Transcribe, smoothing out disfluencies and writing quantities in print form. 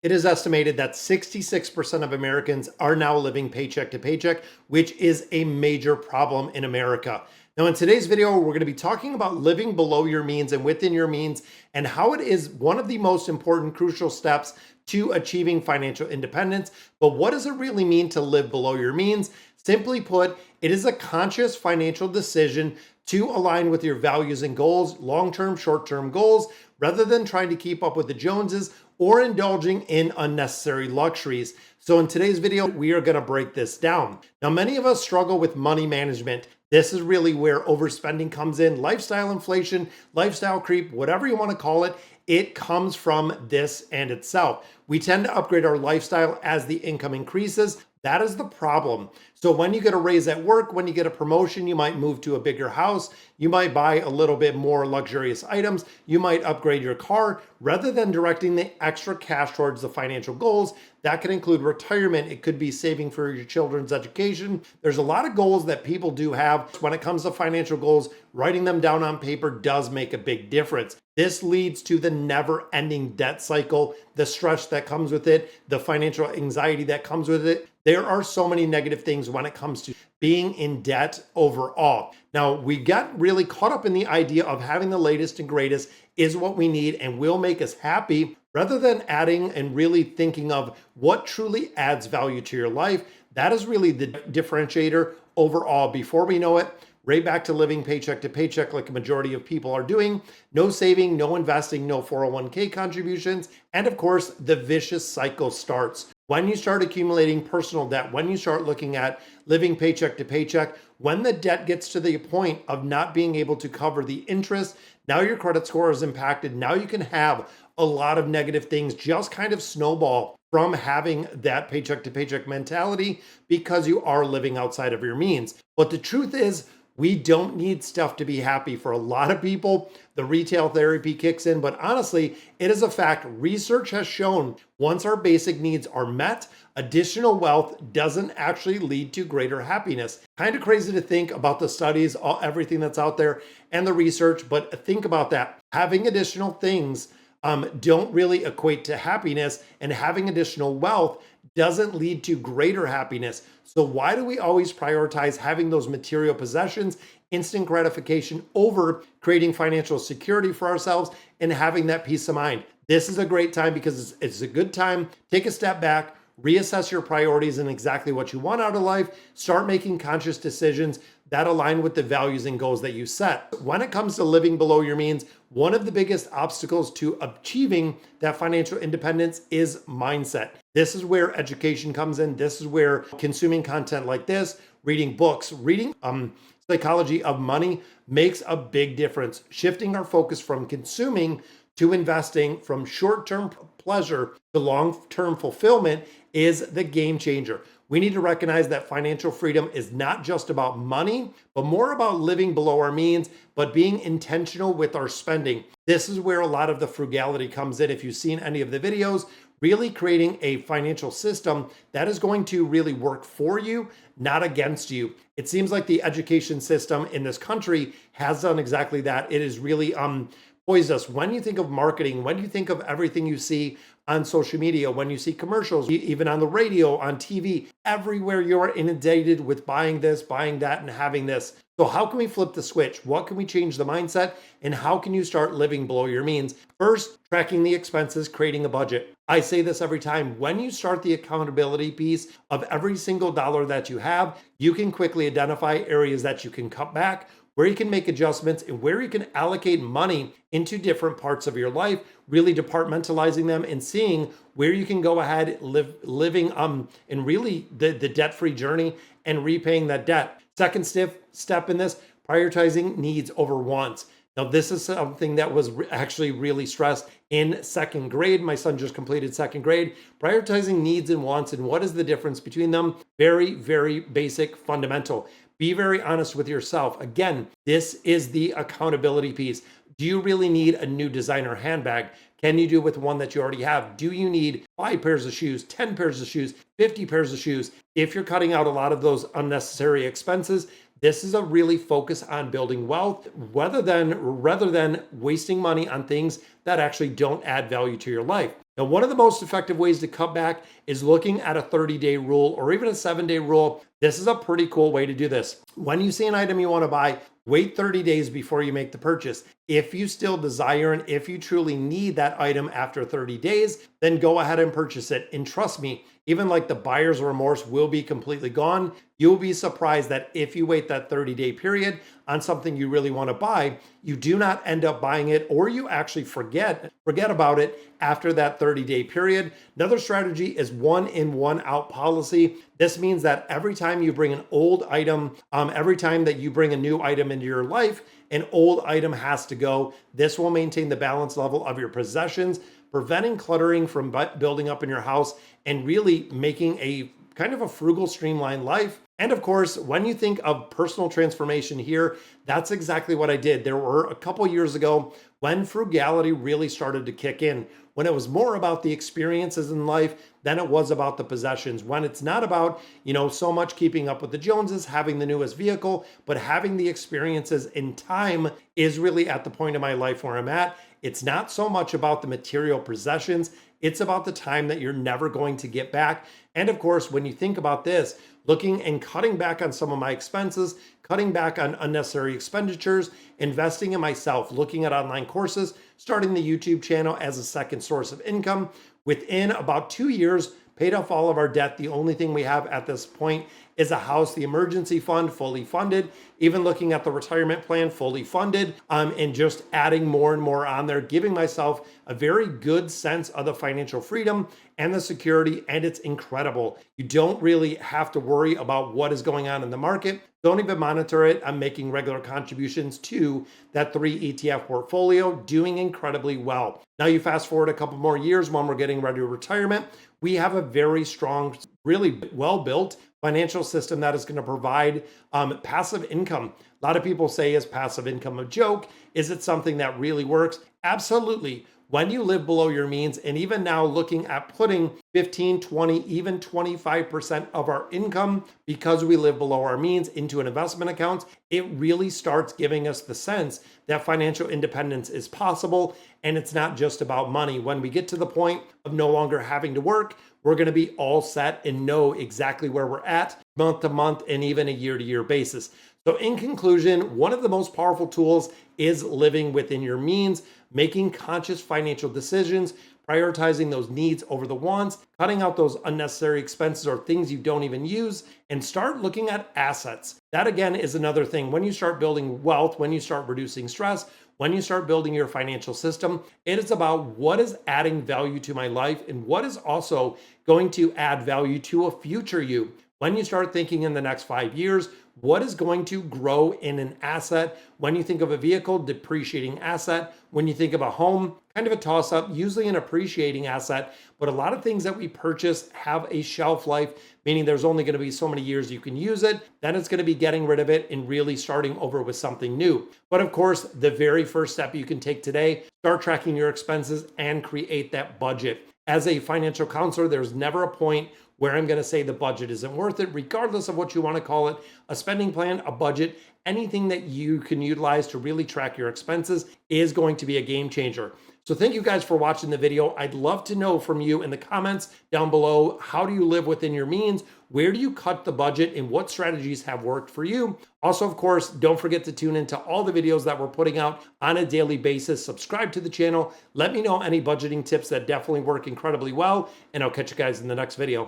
It is estimated that 66% of Americans are now living paycheck to paycheck, which is a major problem in America. Now, in today's video, we're going to be talking about living below your means and within your means, and how it is one of the most important, crucial steps to achieving financial independence. But what does it really mean to live below your means? Simply put, it is a conscious financial decision to align with your values and goals, long-term, short-term goals, rather than trying to keep up with the Joneses or indulging in unnecessary luxuries. So in today's video, we are going to break this down. Now, many of us struggle with money management. This is really where overspending comes in, lifestyle inflation, lifestyle creep, whatever you want to call it. It comes from this and itself. We tend to upgrade our lifestyle as the income increases. That is the problem. So when you get a raise at work, when you get a promotion, you might move to a bigger house. You might buy a little bit more luxurious items. You might upgrade your car rather than directing the extra cash towards the financial goals. That can include retirement. It could be saving for your children's education. There's a lot of goals that people do have. When it comes to financial goals, writing them down on paper does make a big difference. This leads to the never-ending debt cycle, the stress that comes with it, the financial anxiety that comes with it. There are so many negative things when it comes to being in debt overall. Now, we get really caught up in the idea of having the latest and greatest is what we need and will make us happy, rather than adding and really thinking of what truly adds value to your life. That is really the differentiator overall. Before we know it, right back to living paycheck to paycheck like a majority of people are doing. No saving, no investing, no 401k contributions. And of course, the vicious cycle starts. When you start accumulating personal debt, when you start looking at living paycheck to paycheck, when the debt gets to the point of not being able to cover the interest, now your credit score is impacted. Now you can have a lot of negative things just kind of snowball from having that paycheck to paycheck mentality because you are living outside of your means. But the truth is, we don't need stuff to be happy. For a lot of people, the retail therapy kicks in, but honestly, it is a fact. Research has shown once our basic needs are met, additional wealth doesn't actually lead to greater happiness. Kind of crazy to think about the studies, everything that's out there and the research, but think about that. Having additional things don't really equate to happiness, and having additional wealth doesn't lead to greater happiness. So why do we always prioritize having those material possessions, instant gratification, over creating financial security for ourselves and having that peace of mind? This is a great time because it's a good time. Take a step back, reassess your priorities and exactly what you want out of life. Start making conscious decisions that align with the values and goals that you set. When it comes to living below your means, one of the biggest obstacles to achieving that financial independence is mindset. This is where education comes in. This is where consuming content like this, reading books, reading Psychology of Money makes a big difference. Shifting our focus from consuming to investing, from short-term pleasure to long-term fulfillment, is the game changer. We need to recognize that financial freedom is not just about money, but more about living below our means, but being intentional with our spending. This is where a lot of the frugality comes in. If you've seen any of the videos, really creating a financial system that is going to really work for you, not against you. It seems like the education system in this country has done exactly that. It is really poised us. When you think of marketing, when you think of everything you see on social media, when you see commercials, even on the radio, on TV, everywhere you're inundated with buying this, buying that, and having this. So how can we flip the switch? What can we change the mindset? And how can you start living below your means? First, tracking the expenses, creating a budget. I say this every time. When you start the accountability piece of every single dollar that you have, you can quickly identify areas that you can cut back, where you can make adjustments, and where you can allocate money into different parts of your life, really departmentalizing them and seeing where you can go ahead living in really the debt-free journey and repaying that debt. Second step in this, prioritizing needs over wants. Now, this is something that was actually really stressed in second grade. My son just completed second grade. Prioritizing needs and wants, and what is the difference between them? Very, very basic, fundamental. Be very honest with yourself. Again, this is the accountability piece. Do you really need a new designer handbag? Can you do with one that you already have? Do you need 5 pairs of shoes, 10 pairs of shoes, 50 pairs of shoes? If you're cutting out a lot of those unnecessary expenses, this is a really focus on building wealth rather than wasting money on things that actually don't add value to your life. Now, one of the most effective ways to cut back is looking at a 30-day rule or even a 7-day rule. This is a pretty cool way to do this. When you see an item you want to buy, wait 30 days before you make the purchase. If you still desire and if you truly need that item after 30 days, then go ahead and purchase it. And trust me, even like the buyer's remorse will be completely gone. You'll be surprised that if you wait that 30-day period on something you really want to buy, you do not end up buying it, or you actually forget about it after that 30-day period. Another strategy is 1 in, 1 out policy. This means that every time you bring an old item, every time that you bring a new item into your life, an old item has to go. This will maintain the balance level of your possessions, preventing cluttering from building up in your house, and really making a kind of a frugal, streamlined life. And of course, when you think of personal transformation here, that's exactly what I did. There were a couple years ago when frugality really started to kick in, when it was more about the experiences in life than it was about the possessions, when it's not about, so much keeping up with the Joneses, having the newest vehicle, but having the experiences in time is really at the point in my life where I'm at. It's not so much about the material possessions. It's about the time that you're never going to get back. And of course, when you think about this, looking and cutting back on some of my expenses, cutting back on unnecessary expenditures, investing in myself, looking at online courses, starting the YouTube channel as a second source of income. Within about 2 years, paid off all of our debt. The only thing we have at this point is a house, the emergency fund fully funded, even looking at the retirement plan fully funded, and just adding more and more on there, giving myself a very good sense of the financial freedom and the security, and it's incredible. You don't really have to worry about what is going on in the market. Don't even monitor it. I'm making regular contributions to that 3 ETF portfolio, doing incredibly well. Now you fast forward a couple more years when we're getting ready to retirement, we have a very strong, really well-built financial system that is going to provide passive income. A lot of people say, is passive income a joke? Is it something that really works? Absolutely. When you live below your means, and even now looking at putting 15, 20, even 25% of our income, because we live below our means, into an investment account, it really starts giving us the sense that financial independence is possible, and it's not just about money. When we get to the point of no longer having to work, we're going to be all set and know exactly where we're at month to month and even a year-to-year basis. So in conclusion, one of the most powerful tools is living within your means, making conscious financial decisions, prioritizing those needs over the wants, cutting out those unnecessary expenses or things you don't even use, and start looking at assets. That again is another thing. When you start building wealth, when you start reducing stress, when you start building your financial system, it is about what is adding value to my life and what is also going to add value to a future you. When you start thinking in the next 5 years, what is going to grow in an asset? When you think of a vehicle, depreciating asset. When you think of a home, kind of a toss up, usually an appreciating asset. But a lot of things that we purchase have a shelf life, meaning there's only going to be so many years you can use it. Then it's going to be getting rid of it and really starting over with something new. But of course, the very first step you can take today, start tracking your expenses and create that budget. As a financial counselor, there's never a point where I'm going to say the budget isn't worth it, regardless of what you want to call it, a spending plan, a budget, anything that you can utilize to really track your expenses is going to be a game changer. So thank you guys for watching the video. I'd love to know from you in the comments down below, how do you live within your means? Where do you cut the budget and what strategies have worked for you? Also, of course, don't forget to tune into all the videos that we're putting out on a daily basis. Subscribe to the channel. Let me know any budgeting tips that definitely work incredibly well, and I'll catch you guys in the next video.